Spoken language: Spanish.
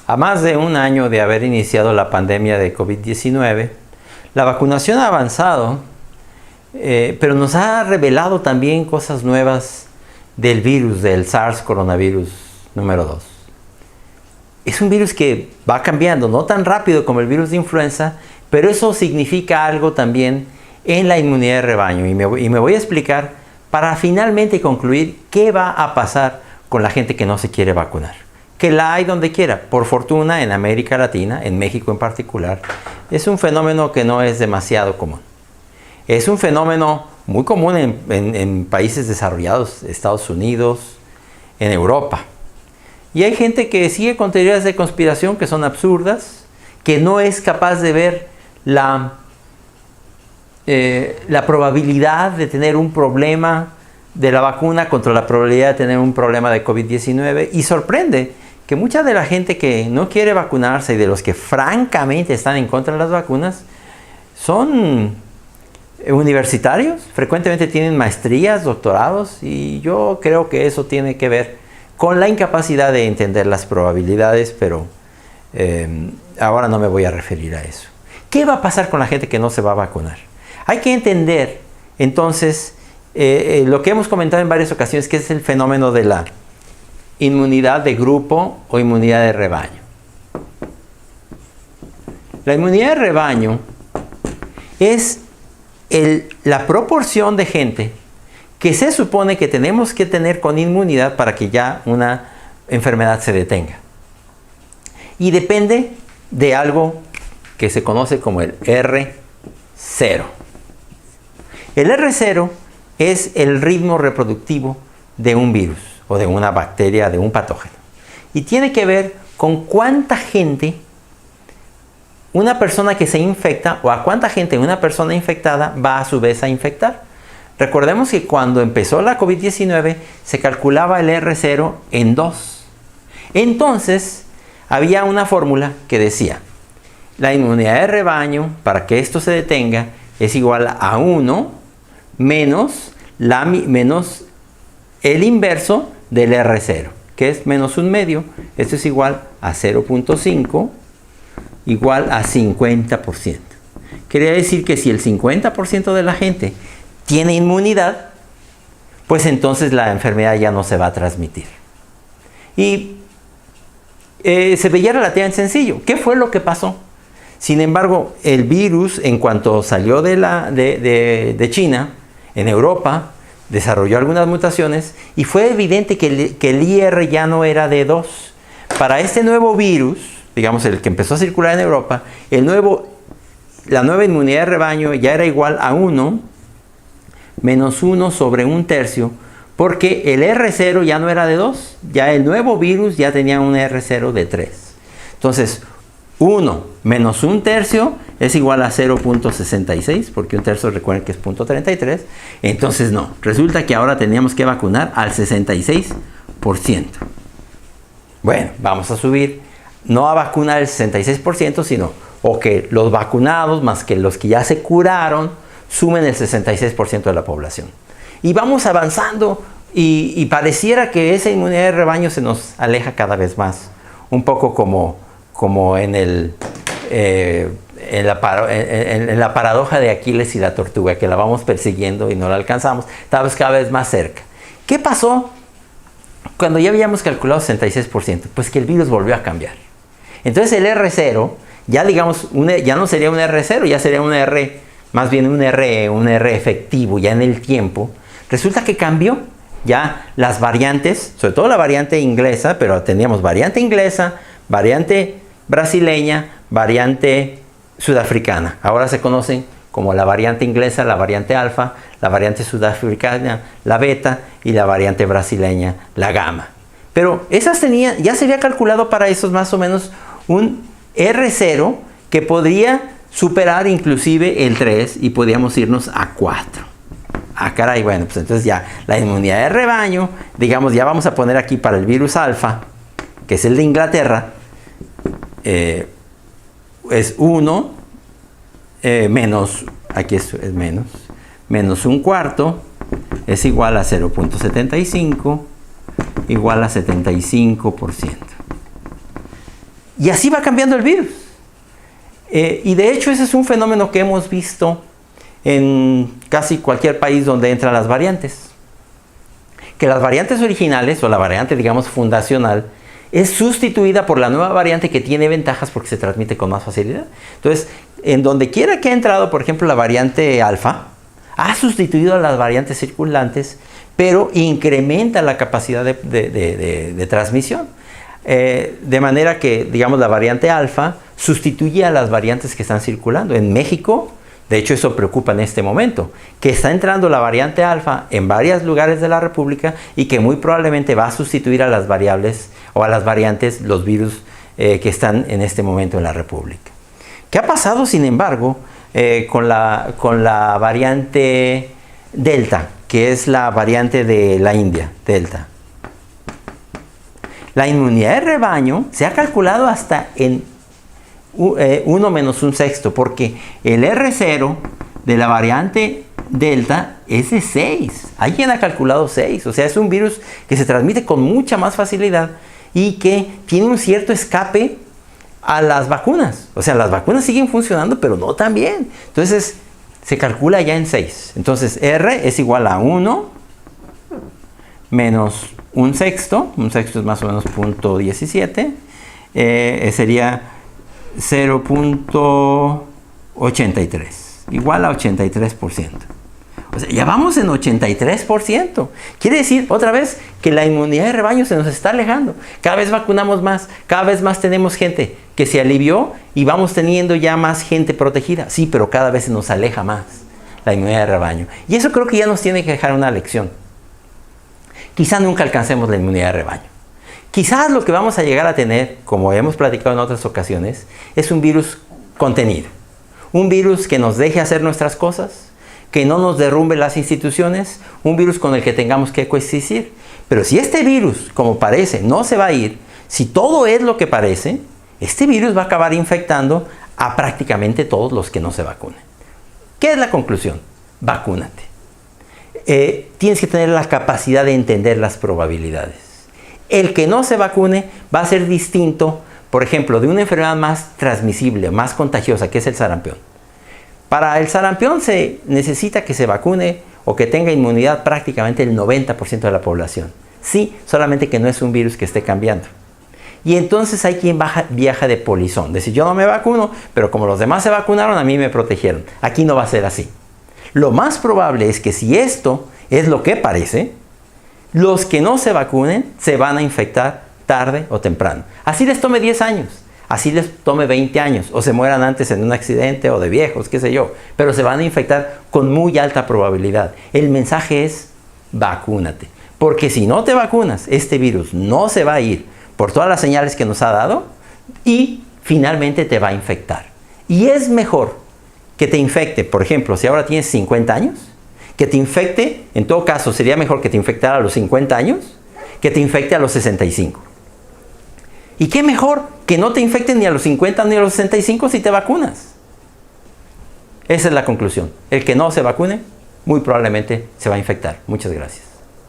A más de un año de haber iniciado la pandemia de COVID-19, la vacunación ha avanzado, pero nos ha revelado también cosas nuevas del virus, del SARS coronavirus número 2. Es un virus que va cambiando, no tan rápido como el virus de influenza, pero eso significa algo también en la inmunidad de rebaño. Y me voy a explicar para finalmente concluir qué va a pasar con la gente que no se quiere vacunar. Que la hay donde quiera. Por fortuna, en América Latina, en México en particular, es un fenómeno que no es demasiado común. Es un fenómeno muy común en países desarrollados, Estados Unidos, en Europa. Y hay gente que sigue con teorías de conspiración que son absurdas, que no es capaz de ver la probabilidad de tener un problema de la vacuna contra la probabilidad de tener un problema de COVID-19, y sorprende que mucha de la gente que no quiere vacunarse y de los que francamente están en contra de las vacunas son universitarios, frecuentemente tienen maestrías, doctorados, y yo creo que eso tiene que ver con la incapacidad de entender las probabilidades, pero ahora no me voy a referir a eso. ¿Qué va a pasar con la gente que no se va a vacunar? Hay que entender entonces lo que hemos comentado en varias ocasiones, que es el fenómeno de la inmunidad de grupo o inmunidad de rebaño. La inmunidad de rebaño es la proporción de gente que se supone que tenemos que tener con inmunidad para que ya una enfermedad se detenga. Y depende de algo que se conoce como el R0. El R0 es el ritmo reproductivo de un virus o de una bacteria, de un patógeno. Y tiene que ver con cuánta gente una persona que se infecta, o a cuánta gente una persona infectada va a su vez a infectar. Recordemos que cuando empezó la COVID-19 se calculaba el R0 en 2. Entonces había una fórmula que decía: la inmunidad de rebaño, para que esto se detenga, es igual a 1 menos el inverso del R0, que es menos un medio. Esto es igual a 0.5, igual a 50%. Quería decir que si el 50% de la gente tiene inmunidad, pues entonces la enfermedad ya no se va a transmitir. Y se veía relativamente sencillo. ¿Qué fue lo que pasó? Sin embargo, el virus, en cuanto salió de China, en Europa, desarrolló algunas mutaciones y fue evidente que el IR ya no era de 2. Para este nuevo virus, digamos el que empezó a circular en Europa, la nueva inmunidad de rebaño ya era igual a 1 menos 1 sobre 1/3, porque el R0 ya no era de 2, ya el nuevo virus ya tenía un R0 de 3. Entonces, 1 menos 1/3 es igual a 0.66, porque 1/3 recuerden que es 0.33. Entonces no, resulta que ahora teníamos que vacunar al 66%. Bueno, vamos a subir, no a vacunar el 66%, sino o que los vacunados más que los que ya se curaron sumen el 66% de la población. Y vamos avanzando y pareciera que esa inmunidad de rebaño se nos aleja cada vez más. Un poco como en la paradoja de Aquiles y la tortuga, que la vamos persiguiendo y no la alcanzamos, estamos cada vez más cerca. ¿Qué pasó cuando ya habíamos calculado 66%? Pues que el virus volvió a cambiar. Entonces el R0, ya digamos, ya no sería un R0, ya sería un R, más bien un R efectivo, ya en el tiempo. Resulta que cambió ya las variantes, sobre todo la variante inglesa, pero teníamos variante inglesa, variante brasileña, variante sudafricana. Ahora se conocen como la variante inglesa, la variante alfa, la variante sudafricana, la beta, y la variante brasileña, la gamma. Pero esas ya se había calculado para esos más o menos un R0 que podría superar inclusive el 3 y podíamos irnos a 4. Ah, caray, bueno, pues entonces ya la inmunidad de rebaño, digamos, ya vamos a poner aquí para el virus alfa, que es el de Inglaterra, es 1 menos, aquí es menos 1/4 es igual a 0.75 igual a 75%. Y así va cambiando el virus. Y de hecho ese es un fenómeno que hemos visto en casi cualquier país donde entran las variantes. Que las variantes originales, o la variante, digamos, fundacional, es sustituida por la nueva variante que tiene ventajas porque se transmite con más facilidad. Entonces, en donde quiera que ha entrado, por ejemplo, la variante alfa, ha sustituido a las variantes circulantes, pero incrementa la capacidad de transmisión. De manera que, digamos, la variante alfa sustituye a las variantes que están circulando. En México, de hecho, eso preocupa en este momento, que está entrando la variante alfa en varios lugares de la República y que muy probablemente va a sustituir a las variables o a las variantes, los virus que están en este momento en la República. ¿Qué ha pasado, sin embargo, con la variante Delta, que es la variante de la India, Delta? La inmunidad de rebaño se ha calculado hasta en 1 menos un sexto, porque el R0 de la variante Delta es de 6. Alguien ha calculado 6. O sea, es un virus que se transmite con mucha más facilidad y que tiene un cierto escape a las vacunas. O sea, las vacunas siguen funcionando, pero no tan bien. Entonces, se calcula ya en 6. Entonces, R es igual a 1 menos un sexto es más o menos 0.17, sería 0.83, igual a 83%. O sea, ya vamos en 83%. Quiere decir, otra vez, que la inmunidad de rebaño se nos está alejando. Cada vez vacunamos más, cada vez más tenemos gente que se alivió y vamos teniendo ya más gente protegida. Sí, pero cada vez se nos aleja más la inmunidad de rebaño. Y eso creo que ya nos tiene que dejar una lección. Quizá nunca alcancemos la inmunidad de rebaño. Quizás lo que vamos a llegar a tener, como hemos platicado en otras ocasiones, es un virus contenido. Un virus que nos deje hacer nuestras cosas, que no nos derrumbe las instituciones, un virus con el que tengamos que coexistir. Pero si este virus, como parece, no se va a ir, si todo es lo que parece, este virus va a acabar infectando a prácticamente todos los que no se vacunen. ¿Qué es la conclusión? Vacúnate. Tienes que tener la capacidad de entender las probabilidades. El que no se vacune va a ser distinto, por ejemplo, de una enfermedad más transmisible, más contagiosa, que es el sarampión. Para el sarampión se necesita que se vacune o que tenga inmunidad prácticamente el 90% de la población. Sí, solamente que no es un virus que esté cambiando. Y entonces hay quien viaja de polizón. Decir, yo no me vacuno, pero como los demás se vacunaron, a mí me protegieron. Aquí no va a ser así. Lo más probable es que si esto es lo que parece, los que no se vacunen se van a infectar tarde o temprano. Así les tome 10 años, así les tome 20 años, o se mueran antes en un accidente o de viejos, qué sé yo, pero se van a infectar con muy alta probabilidad. El mensaje es, vacúnate, porque si no te vacunas, este virus no se va a ir por todas las señales que nos ha dado y finalmente te va a infectar. Y es mejor que te infecte, por ejemplo, si ahora tienes 50 años, que te infecte, en todo caso sería mejor que te infectara a los 50 años, que te infecte a los 65. ¿Y qué mejor que no te infecten ni a los 50 ni a los 65 si te vacunas? Esa es la conclusión. El que no se vacune, muy probablemente se va a infectar. Muchas gracias.